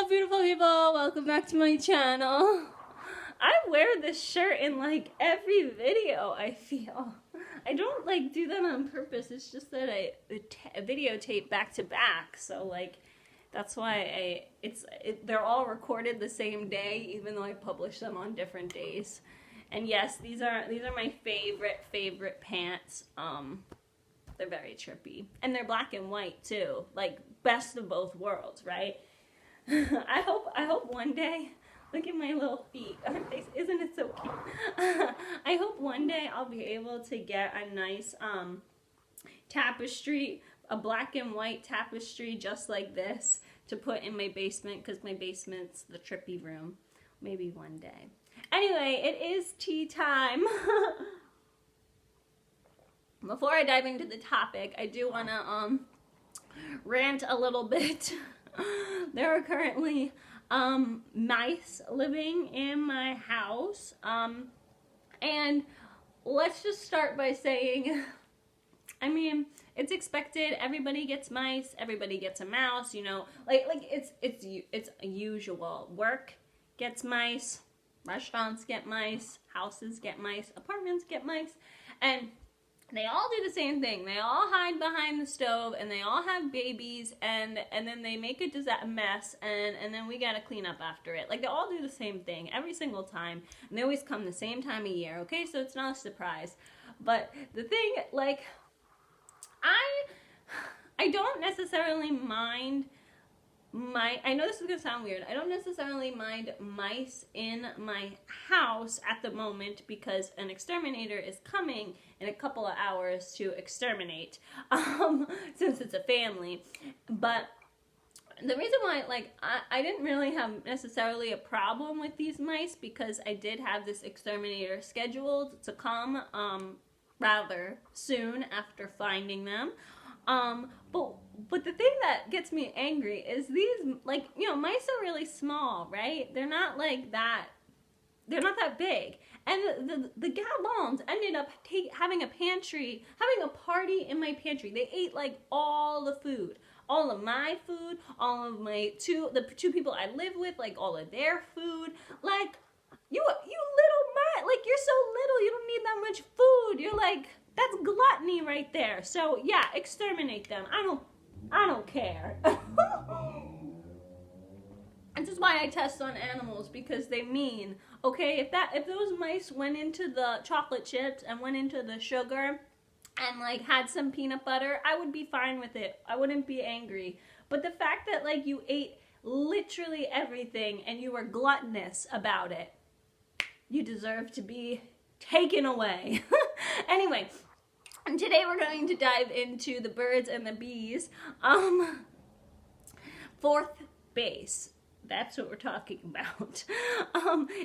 beautiful people, welcome back to my channel. I wear this shirt in like every video, I feel. I don't like do that on purpose, it's just that I videotape back to back, so like that's why they're all recorded the same day even though I publish them on different days. And yes, these are my favorite pants. They're very trippy. And they're black and white too. Like best of both worlds, right? I hope one day, look at my little feet. Isn't it so cute? I hope one day I'll be able to get a nice tapestry, a black and white tapestry just like this to put in my basement, because my basement's the trippy room. Maybe one day. Anyway, it is tea time. Before I dive into the topic, I do want to rant a little bit. There are currently mice living in my house, and let's just start by saying, I mean, it's expected. Everybody gets mice. Everybody gets a mouse. You know, like it's usual. Work gets mice. Restaurants get mice. Houses get mice. Apartments get mice, and they all do the same thing. They all hide behind the stove, and they all have babies, and then they make a mess, and then we gotta clean up after it. Like, they all do the same thing every single time, and they always come the same time of year, okay? So it's not a surprise. But the thing, like, I don't necessarily mind I know this is gonna sound weird. I don't necessarily mind mice in my house at the moment because an exterminator is coming in a couple of hours to exterminate, since it's a family. But the reason why, like, I didn't really have necessarily a problem with these mice because I did have this exterminator scheduled to come rather soon after finding them. But the thing that gets me angry is these, like, you know, mice are really small, right? They're not like that. They're not that big. And the galons ended up having a party in my pantry. They ate like all the food, all of my food, all of the two people I live with, like all of their food. Like, you little mice, like, you're so little, you don't need that much food. You're like, that's gluttony right there. So yeah, exterminate them. I don't care. This is why I test on animals, because they mean, okay, if those mice went into the chocolate chips and went into the sugar and like had some peanut butter, I would be fine with it. I wouldn't be angry. But the fact that like you ate literally everything and you were gluttonous about it, you deserve to be taken away. Anyway, today we're going to dive into the birds and the bees. Fourth base. That's what we're talking about.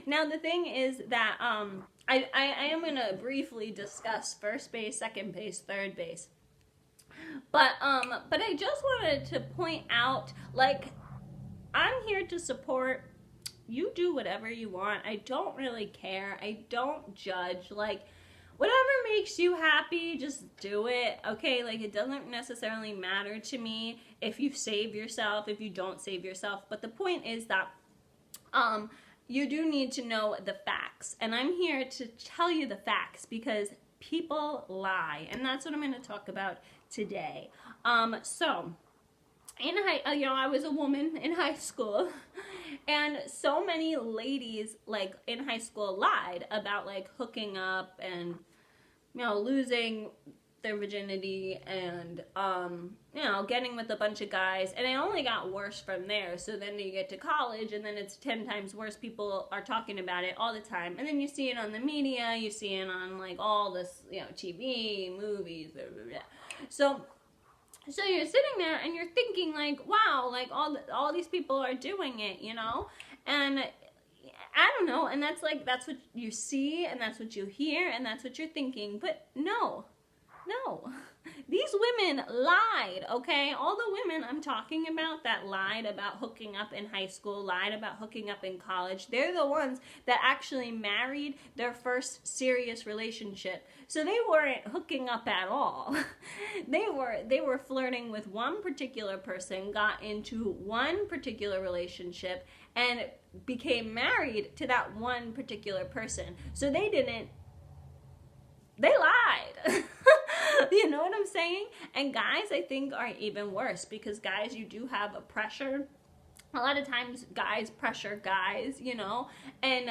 Now the thing is that I am going to briefly discuss first base, second base, third base. But I just wanted to point out, like, I'm here to support. You do whatever you want. I don't really care. I don't judge. Like, whatever makes you happy, just do it, okay? Like, it doesn't necessarily matter to me if you save yourself, if you don't save yourself. But the point is that you do need to know the facts. And I'm here to tell you the facts because people lie. And that's what I'm going to talk about today. So, I was a woman in high school, and so many ladies, like, in high school lied about, like, hooking up and, you know, losing their virginity and, you know, getting with a bunch of guys, and it only got worse from there. So then you get to college, and then it's 10 times worse. People are talking about it all the time, and then you see it on the media, you see it on, like, all this, you know, TV, movies, blah, blah, blah. So you're sitting there and you're thinking, like, wow, like, all these people are doing it, you know? And I don't know, and that's what you see, and that's what you hear, and that's what you're thinking. But no. these women lied, okay? All the women I'm talking about that lied about hooking up in high school, lied about hooking up in college, they're the ones that actually married their first serious relationship. So they weren't hooking up at all. They were flirting with one particular person, got into one particular relationship, and became married to that one particular person. So they lied. You know what I'm saying? And guys, I think, are even worse, because guys, you do have a pressure. A lot of times guys pressure guys, you know, and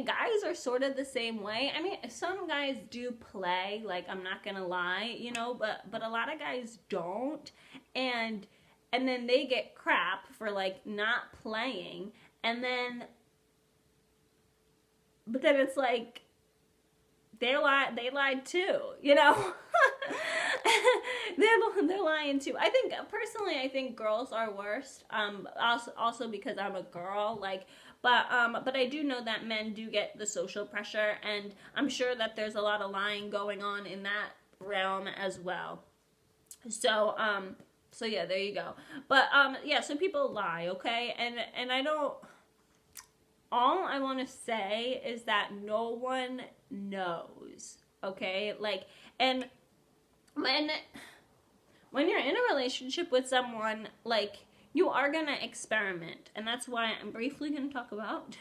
guys are sort of the same way. I mean, some guys do play, like, I'm not gonna lie, you know, but a lot of guys don't, and then they get crap for, like, not playing, and then, but then it's like, they lied too, you know. they're lying too. I think girls are worse. Also because I'm a girl, like, but I do know that men do get the social pressure, and I'm sure that there's a lot of lying going on in that realm as well. So yeah, there you go. But yeah, so people lie, okay, and I don't. All I want to say is that no one knows, okay? Like, and when you're in a relationship with someone, like, you are going to experiment. And that's why I'm briefly going to talk about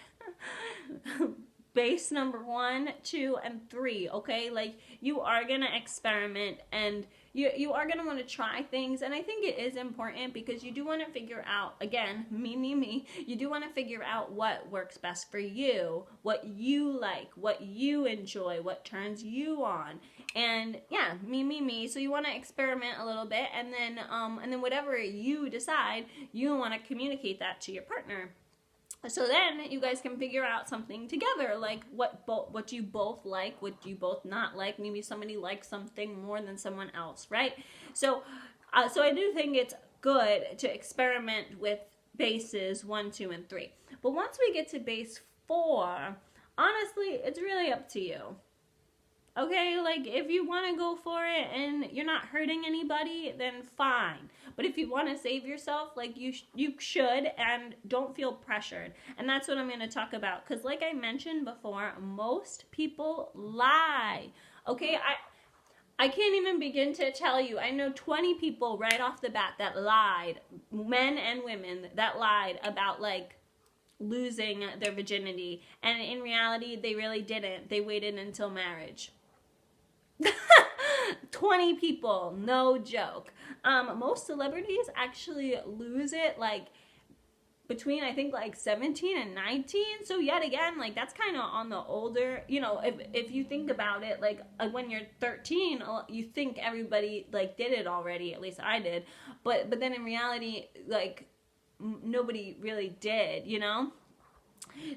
base number 1, 2, and 3, okay? Like, you are going to experiment, and you are going to want to try things, and I think it is important, because you do want to figure out, again, me, you do want to figure out what works best for you, what you like, what you enjoy, what turns you on, and yeah, me, so you want to experiment a little bit, and then whatever you decide, you want to communicate that to your partner. So then you guys can figure out something together, like what you both like, what you both not like. Maybe somebody likes something more than someone else, right? So I do think it's good to experiment with bases 1, 2, and 3. But once we get to base 4, honestly, it's really up to you. Okay, like, if you want to go for it and you're not hurting anybody, then fine. But if you want to save yourself, like, you should, and don't feel pressured. And that's what I'm going to talk about. Because like I mentioned before, most people lie. Okay, I can't even begin to tell you. I know 20 people right off the bat that lied, men and women, that lied about, like, losing their virginity. And in reality, they really didn't. They waited until marriage. 20 people, no joke. Most celebrities actually lose it, like, between, I think, like, 17 and 19. So yet again, like, that's kind of on the older, you know, if you think about it, like, when you're 13, you think everybody, like, did it already. At least I did. But then in reality, like, nobody really did, you know.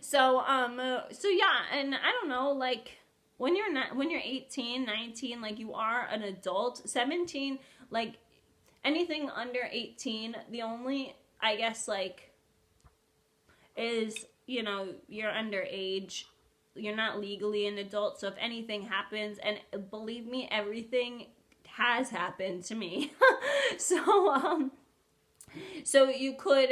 So yeah, and I don't know, like, when you're 18, 19, like, you are an adult. 17, like, anything under 18, the only, I guess, like, is, you know, you're underage. You're not legally an adult. So if anything happens, and believe me, everything has happened to me. So you could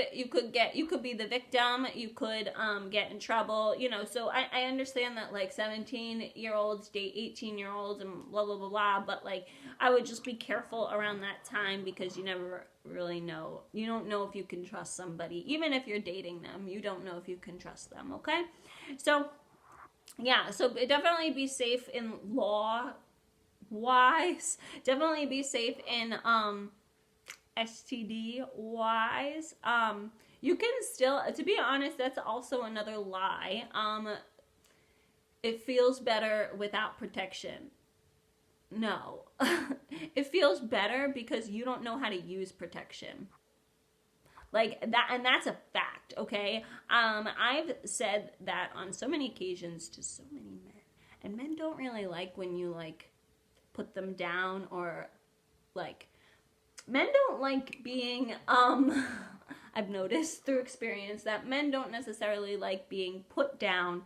be the victim, you could get in trouble, you know. So I understand that, like, 17-year-olds date 18-year-olds and blah blah blah blah, but, like, I would just be careful around that time, because you never really know. You don't know if you can trust somebody. Even if you're dating them, you don't know if you can trust them, okay? So yeah, so definitely be safe in law wise. Definitely be safe in STD wise. You can still, to be honest, that's also another lie. It feels better without protection. No. It feels better because you don't know how to use protection. Like that, and that's a fact, okay? I've said that on so many occasions to so many men. And men don't really like when you, like, put them down, or, like, men don't like being, I've noticed through experience that men don't necessarily like being put down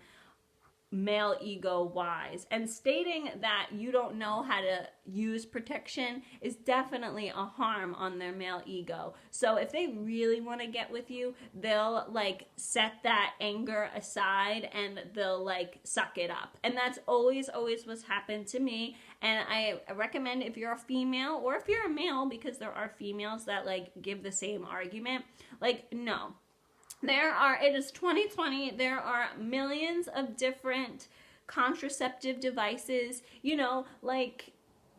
male ego wise, and stating that you don't know how to use protection is definitely a harm on their male ego. So if they really want to get with you, they'll like set that anger aside and they'll like suck it up. And that's always what's happened to me. And I recommend, if you're a female or if you're a male, because there are females that like give the same argument, like, no. It is 2020, there are millions of different contraceptive devices, like,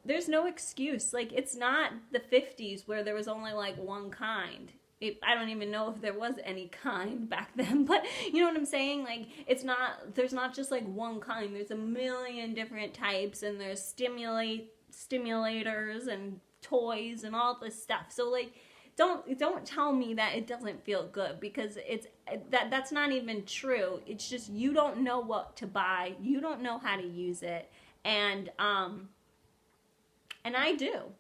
there's no excuse. Like, it's not the 50s where there was only like one kind. I don't even know if there was any kind back then, but you know what I'm saying? Like, there's not just like one kind. There's a million different types, and there's stimulators and toys and all this stuff. So like, don't tell me that it doesn't feel good, because that's not even true. It's just you don't know what to buy. You don't know how to use it. And I do.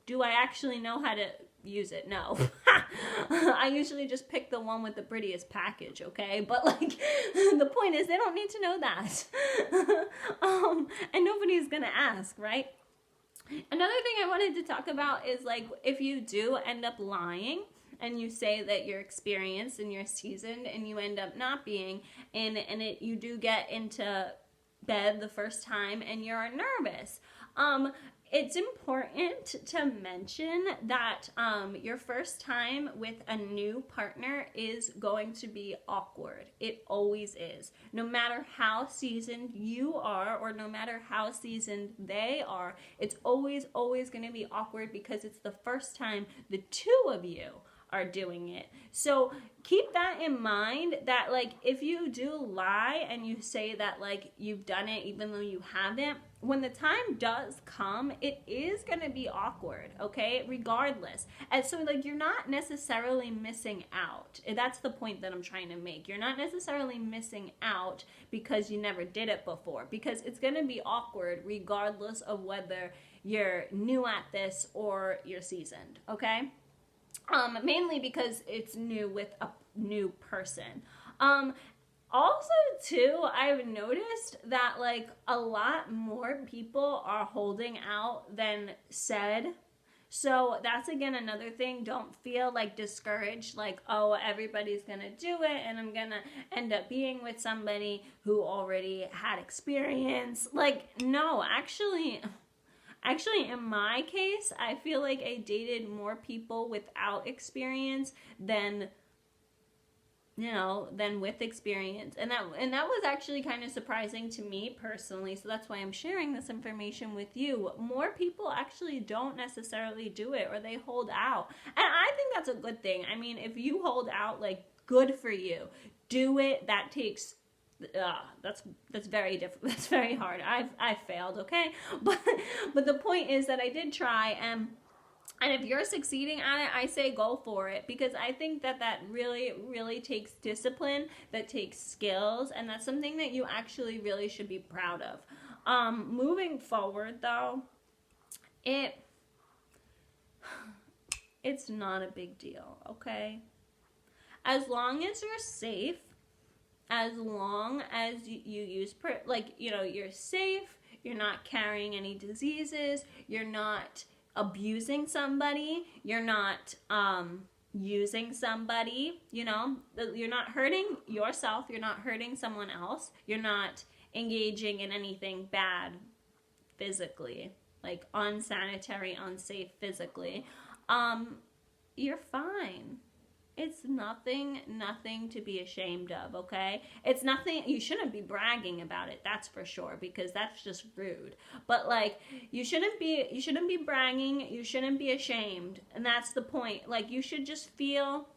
Do I actually know how to use it? No. I usually just pick the one with the prettiest package, okay? But like, the point is, they don't need to know that. And nobody's gonna ask, right? Another thing I wanted to talk about is, like, if you do end up lying and you say that you're experienced and you're seasoned and you end up not being, and you do get into bed the first time and you're nervous. It's important to mention that your first time with a new partner is going to be awkward. It always is. No matter how seasoned you are, or no matter how seasoned they are, it's always going to be awkward, because it's the first time the two of you are doing it. So keep that in mind, that like, if you do lie and you say that like you've done it even though you haven't, when the time does come, it is going to be awkward, okay, regardless. And so like, you're not necessarily missing out. That's the point that I'm trying to make. You're not necessarily missing out because you never did it before, because it's going to be awkward regardless of whether you're new at this or you're seasoned, okay? Mainly because it's new with a new person. Also, too, I've noticed that, like, a lot more people are holding out than said. So that's, again, another thing. Don't feel, like, discouraged, like, oh, everybody's gonna do it, and I'm gonna end up being with somebody who already had experience. Like, no, actually, in my case, I feel like I dated more people without experience than with experience. And that was actually kind of surprising to me personally. So that's why I'm sharing this information with you. More people actually don't necessarily do it, or they hold out. And I think that's a good thing. I mean, if you hold out, like, good for you. Do it. That takes that's very difficult. That's very hard. I've failed, okay? But the point is that I did try, and if you're succeeding at it, I say go for it, because I think that really takes discipline, that takes skills, and that's something that you actually really should be proud of. Moving forward, though, it's not a big deal, okay? As long as you're safe, as long as you use, you're safe, you're not carrying any diseases, you're not abusing somebody, you're not using somebody, you're not hurting yourself, you're not hurting someone else, you're not engaging in anything bad physically, like unsanitary, unsafe physically, you're fine. It's nothing to be ashamed of, okay? It's nothing, you shouldn't be bragging about it, that's for sure, because that's just rude. But like, you shouldn't be bragging, you shouldn't be ashamed, and that's the point. Like, you should just feel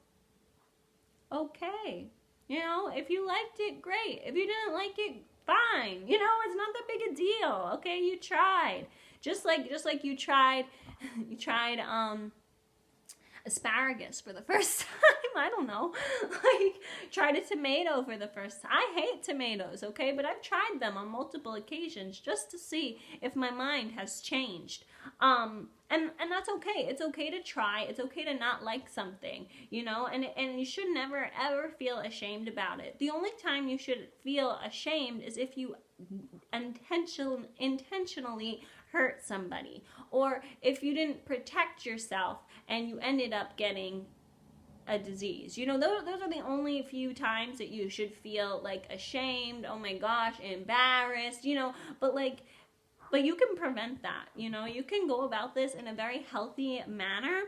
okay. If you liked it, great. If you didn't like it, fine. It's not that big a deal, okay? You tried. Just like you tried asparagus for the first time. I don't know. Like, tried a tomato for the first time. I hate tomatoes, okay? But I've tried them on multiple occasions just to see if my mind has changed. And that's okay. It's okay to try. It's okay to not like something, you know, and you should never ever feel ashamed about it. The only time you should feel ashamed is if you intentionally hurt somebody, or if you didn't protect yourself and you ended up getting a disease. You know, those are the only few times that you should feel like ashamed, oh my gosh, embarrassed, you know, but you can prevent that, you know. You can go about this in a very healthy manner,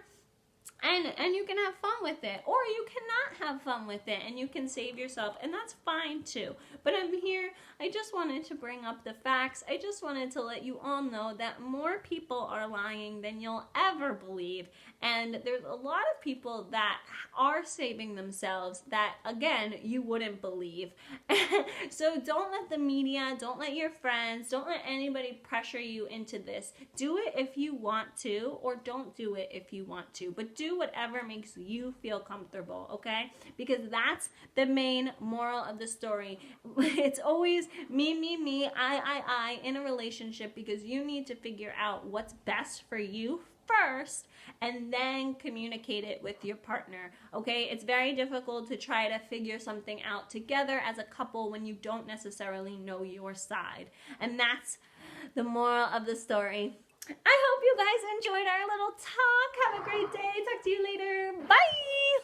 and you can have fun with it, or you cannot have fun with it and you can save yourself, and that's fine too. But I'm here, I just wanted to bring up the facts. I just wanted to let you all know that more people are lying than you'll ever believe, and there's a lot of people that are saving themselves that, again, you wouldn't believe. So don't let the media, don't let your friends, don't let anybody pressure you into this. Do it if you want to, or don't do it if you want to, but do whatever makes you feel comfortable, okay? Because that's the main moral of the story. It's always me, I in a relationship, because you need to figure out what's best for you first and then communicate it with your partner, okay? It's very difficult to try to figure something out together as a couple when you don't necessarily know your side. And that's the moral of the story. I hope you guys enjoyed our little talk. Have a great day. Talk to you later. Bye!